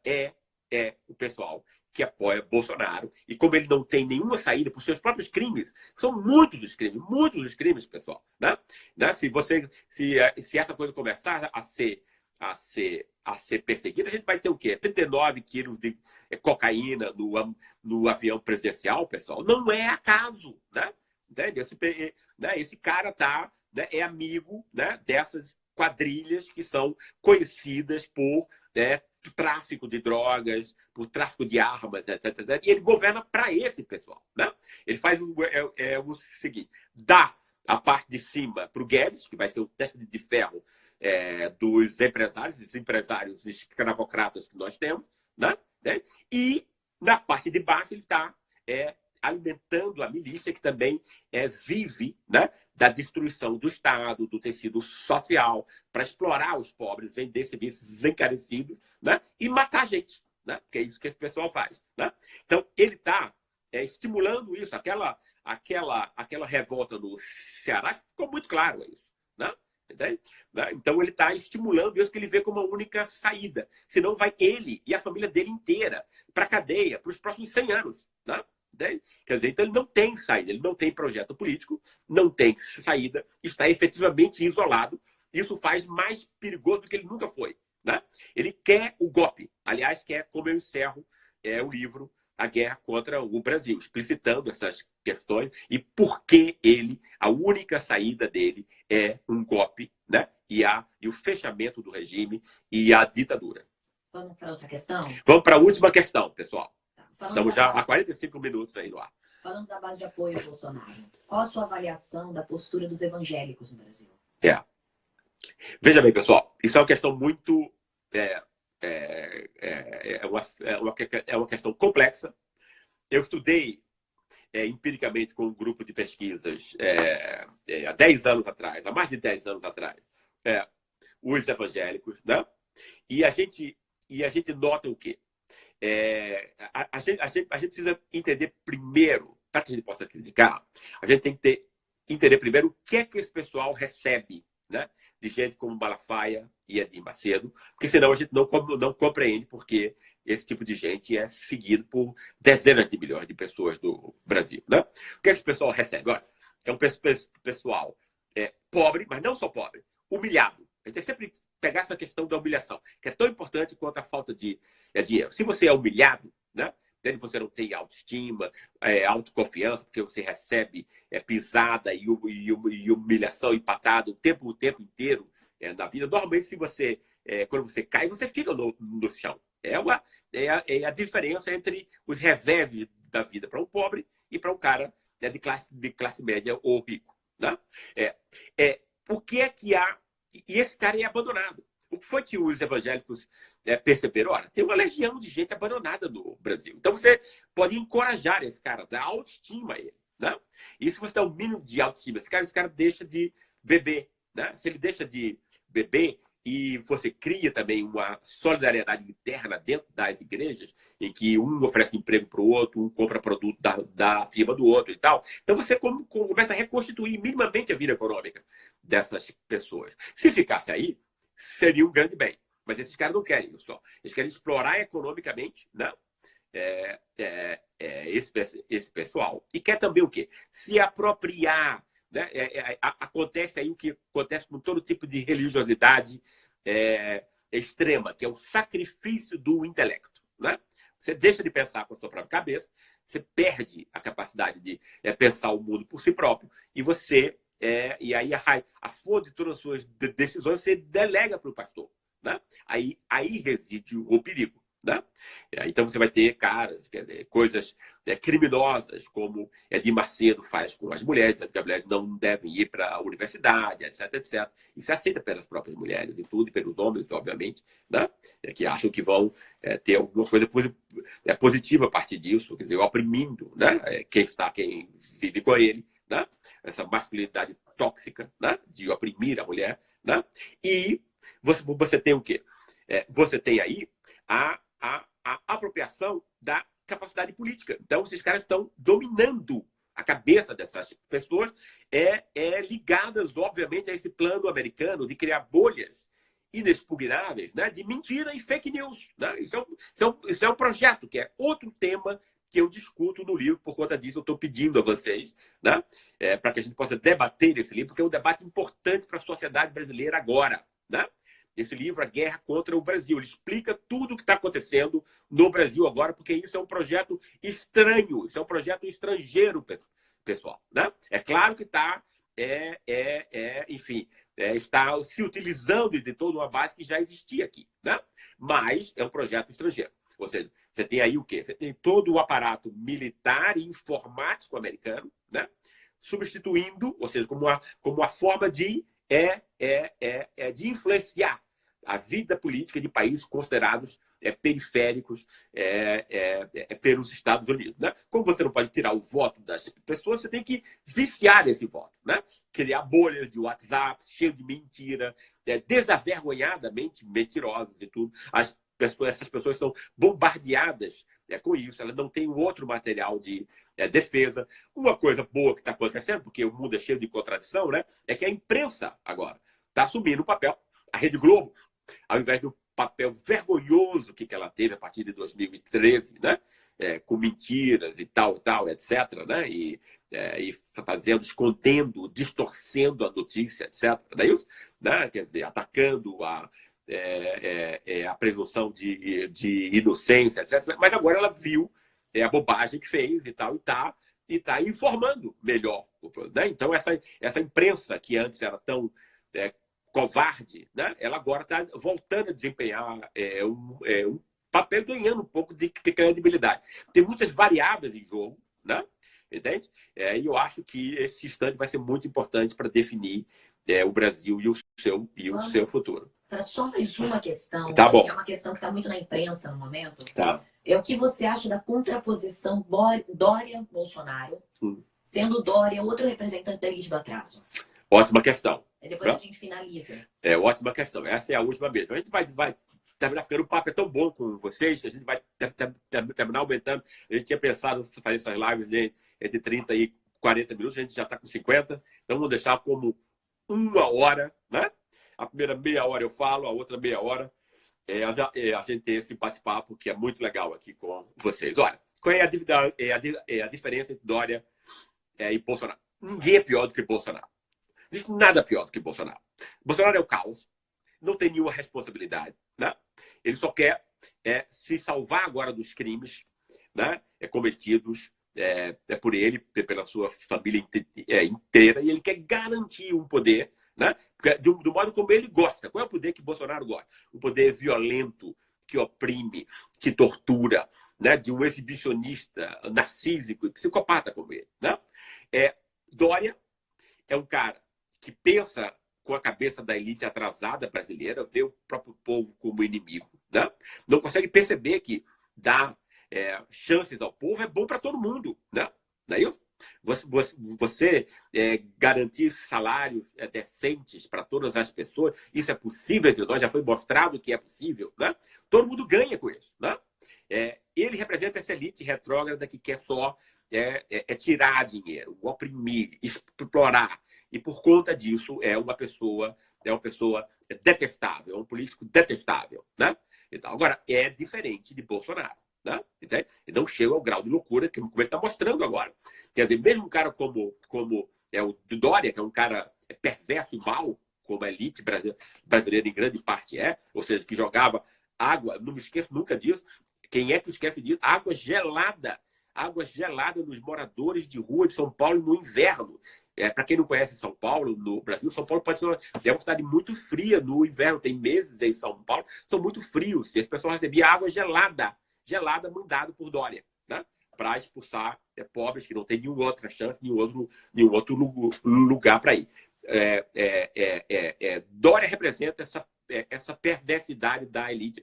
é o pessoal que apoia Bolsonaro. E como ele não tem nenhuma saída por seus próprios crimes, são muitos os crimes, pessoal. Né? Se essa coisa começar a ser perseguida, a gente vai ter o quê? 39 quilos de cocaína no avião presidencial, pessoal. Não é acaso, né? Esse cara é amigo, né, dessas quadrilhas que são conhecidas por tráfico de drogas, por tráfico de armas, etc. E ele governa para esse pessoal. Né? Ele faz o seguinte: dá a parte de cima para o Guedes, que vai ser o teste de ferro dos empresários escravocratas que nós temos, né? E na parte de baixo ele está alimentando a milícia, que também vive, né, da destruição do Estado, do tecido social, para explorar os pobres, vender serviços encarecidos, né, e matar a gente, né, porque é isso que esse pessoal faz. Né? Então, ele está estimulando isso. Aquela revolta no Ceará ficou muito claro isso. Né? Então, ele está estimulando isso, que ele vê como a única saída. Senão vai ele e a família dele inteira para a cadeia para os próximos 100 anos. Né? Quer dizer, então ele não tem saída, ele não tem projeto político, não tem saída, está efetivamente isolado. Isso faz mais perigoso do que ele nunca foi. Né? Ele quer o golpe. Aliás, quer, como eu encerro o livro, A Guerra contra o Brasil, explicitando essas questões e por que a única saída dele é um golpe, né? E o fechamento do regime e a ditadura. Vamos para outra questão? Vamos para a última questão, pessoal. Estamos já base, há 45 minutos aí no ar. Falando da base de apoio ao Bolsonaro, qual a sua avaliação da postura dos evangélicos no Brasil? Veja bem, pessoal, isso é uma questão muito... uma questão complexa. Eu estudei empiricamente com um grupo de pesquisas há 10 anos atrás, há mais de 10 anos atrás, os evangélicos, né? E a gente nota o quê? A gente precisa entender primeiro, para que a gente possa criticar, a gente tem que entender primeiro o que é que esse pessoal recebe, né, de gente como Malafaia e Edir Macedo, porque senão a gente não compreende porque esse tipo de gente é seguido por dezenas de milhões de pessoas do Brasil. Né? O que esse pessoal recebe? Olha, é um pessoal pobre, mas não só pobre, humilhado. A gente tem sempre pegar essa questão da humilhação, que é tão importante quanto a falta de dinheiro. Se você é humilhado, né? Você não tem autoestima, autoconfiança, porque você recebe pisada e humilhação e patada o tempo inteiro na vida. Normalmente, quando você cai, você fica no chão. É a diferença entre os reveses da vida para um pobre e para um cara de classe média ou rico. Né? Por que é que há... E esse cara é abandonado. O que foi que os evangélicos perceberam? Olha, tem uma legião de gente abandonada no Brasil. Então você pode encorajar esse cara, dar autoestima a ele. Né? E se você dá um mínimo de autoestima, esse cara deixa de beber. Né? Se ele deixa de beber e você cria também uma solidariedade interna dentro das igrejas, em que um oferece emprego para o outro, um compra produto da firma do outro e tal. Então você começa a reconstituir minimamente a vida econômica dessas pessoas. Se ficasse aí, seria um grande bem. Mas esses caras não querem isso. Eles querem explorar economicamente, né? Esse pessoal. E quer também o quê? Se apropriar. Né? Acontece aí o que acontece com todo tipo de religiosidade extrema, que é o sacrifício do intelecto. Né? Você deixa de pensar com a sua própria cabeça, você perde a capacidade de pensar o mundo por si próprio, e aí a fonte de todas as suas decisões você delega para o pastor. Né? Aí reside o perigo. Né? Então você vai ter coisas criminosas, como Edir Macedo faz com as mulheres, que as mulheres não devem ir para a universidade, etc, etc. Isso é aceito pelas próprias mulheres e tudo, e pelos homens, obviamente, né? Que acham que vão ter alguma coisa positiva a partir disso, quer dizer, oprimindo, né? Quem vive com ele, né? Essa masculinidade tóxica, né? De oprimir a mulher. Né? E você tem o quê? Você tem aí a apropriação da capacidade política. Então, esses caras estão dominando a cabeça dessas pessoas, ligadas, obviamente, a esse plano americano de criar bolhas inexpugnáveis, né, de mentira e fake news. Né? Isso é um projeto, que é outro tema que eu discuto no livro. Por conta disso, eu estou pedindo a vocês, né, para que a gente possa debater esse livro, porque é um debate importante para a sociedade brasileira agora. Né? Esse livro, A Guerra contra o Brasil, ele explica tudo o que está acontecendo no Brasil agora, porque isso é um projeto estranho, isso é um projeto estrangeiro, pessoal. Né? É claro que está, enfim, está se utilizando de toda uma base que já existia aqui, né? Mas é um projeto estrangeiro. Ou seja, você tem aí o quê? Você tem todo o aparato militar e informático americano, né? Substituindo, ou seja, como uma forma de influenciar a vida política de países considerados periféricos pelos Estados Unidos. Né? Como você não pode tirar o voto das pessoas, você tem que viciar esse voto. Né? Criar bolhas de WhatsApp, cheio de mentira, desavergonhadamente mentirosas e tudo. Essas pessoas são bombardeadas com isso, elas não têm outro material de defesa. Uma coisa boa que está acontecendo, porque o mundo é cheio de contradição, né, é que a imprensa agora está assumindo o papel. A Rede Globo, ao invés do papel vergonhoso que ela teve a partir de 2013, né, com mentiras e tal, etc., né, e escondendo, distorcendo a notícia, etc., não é isso? Né, quer dizer, atacando a presunção de inocência, etc. Mas agora ela viu a bobagem que fez e tal, e tá informando melhor. Né? Então, essa imprensa que antes era tão covarde, né? Ela agora está voltando a desempenhar um papel, ganhando um pouco de credibilidade. Tem muitas variáveis em jogo, né? Entende? E eu acho que esse instante vai ser muito importante para definir o Brasil e o seu futuro. Só mais uma questão, tá bom. Que é uma questão que está muito na imprensa no momento. Tá. É o que você acha da contraposição Dória-Bolsonaro, sendo Dória outro representante da elite do atraso? Ótima questão. E depois a gente finaliza. Ótima questão. Essa é a última mesmo. A gente vai terminar ficando, o papo é tão bom com vocês, a gente vai terminar aumentando. A gente tinha pensado em fazer essas lives entre 30 e 40 minutos, a gente já está com 50, então vamos deixar como 1 hora, né? A primeira meia hora eu falo, a outra meia hora a gente tem esse bate-papo que é muito legal aqui com vocês. Olha, qual é a diferença entre Dória e Bolsonaro? Ninguém é pior do que Bolsonaro. Não existe nada pior do que Bolsonaro. Bolsonaro é o caos, não tem nenhuma responsabilidade, né? Ele só quer se salvar agora dos crimes, né, cometidos por ele, pela sua família inteira, e ele quer garantir um poder, né, do modo como ele gosta. Qual é o poder que Bolsonaro gosta? Um poder violento, que oprime, que tortura, né, de um exibicionista narcísico e psicopata como ele. Né? Dória é um cara que pensa com a cabeça da elite atrasada brasileira, vê o próprio povo como inimigo. Né? Não consegue perceber que dar chances ao povo é bom para todo mundo. Né? Não é isso? Você garantir salários decentes para todas as pessoas, isso é possível entre nós, já foi mostrado que é possível. Né? Todo mundo ganha com isso. Né? Ele representa essa elite retrógrada que quer só tirar dinheiro, oprimir, explorar. E por conta disso é uma pessoa detestável, é um político detestável. Né? Então, agora, é diferente de Bolsonaro. Né? E não chega ao grau de loucura como ele está mostrando agora. Quer dizer, mesmo um cara como o Dória, que é um cara perverso e mau, como a elite brasileira em grande parte ou seja, que jogava água, não me esqueço nunca disso, quem é que esquece disso? Água gelada nos moradores de rua de São Paulo no inverno. Para quem não conhece São Paulo, no Brasil, São Paulo pode ser uma cidade muito fria no inverno. Tem meses em São Paulo, são muito frios. E esse pessoal recebia água gelada mandado por Dória, né? Para expulsar pobres que não tem nenhuma outra chance, nenhum outro lugar para ir. Dória representa essa perversidade da elite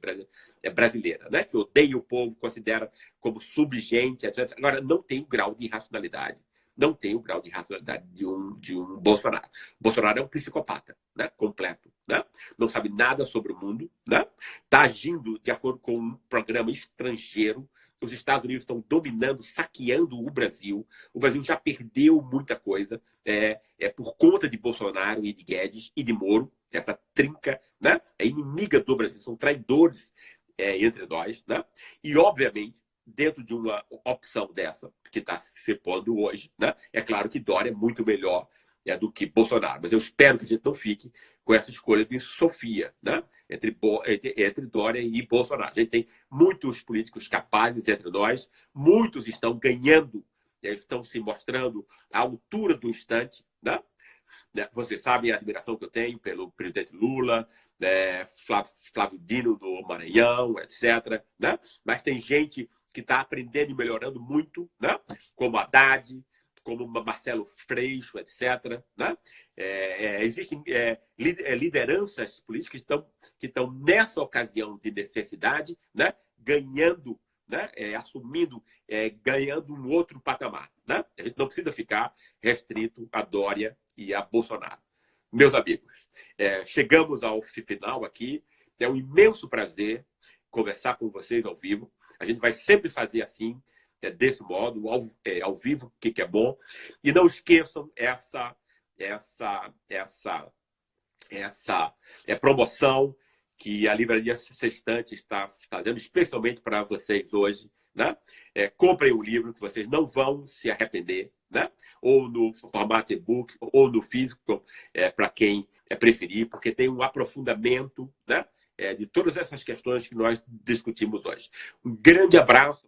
brasileira, né? Que odeia o povo, considera como subgente, etc. Agora, não tem o grau de irracionalidade. Não tem o grau de racionalidade de um Bolsonaro. Bolsonaro é um psicopata, né? Completo. Né? Não sabe nada sobre o mundo. Né? Está agindo de acordo com um programa estrangeiro Os Estados Unidos estão dominando, saqueando o Brasil. O Brasil já perdeu muita coisa por conta de Bolsonaro e de Guedes e de Moro. Essa trinca, né? É inimiga do Brasil, são traidores entre nós. Né? E, obviamente, dentro de uma opção dessa, que está se pondo hoje, né? É claro que Dória é muito melhor do que Bolsonaro. Mas eu espero que a gente não fique com essa escolha de Sofia, né? Entre Dória e Bolsonaro. A gente tem muitos políticos capazes entre nós, muitos estão ganhando, estão se mostrando à altura do instante, né? Vocês sabem a admiração que eu tenho pelo presidente Lula, Flávio Dino do Maranhão, etc. Né? Mas tem gente que está aprendendo e melhorando muito, né? Como Haddad, como Marcelo Freixo, etc. Né? Existem lideranças políticas que estão nessa ocasião de necessidade, né? Ganhando, né? Assumindo, ganhando um outro patamar. Né? A gente não precisa ficar restrito a Dória e a Bolsonaro. Meus amigos, chegamos ao final aqui. É um imenso prazer conversar com vocês ao vivo. A gente vai sempre fazer assim, desse modo, ao vivo, que é bom. E não esqueçam essa promoção que a Livraria Sextante está fazendo especialmente para vocês hoje. Né? Comprem o livro que vocês não vão se arrepender, né? Ou no formato e-book, ou no físico, para quem preferir, porque tem um aprofundamento, né? De todas essas questões que nós discutimos hoje. Um grande abraço.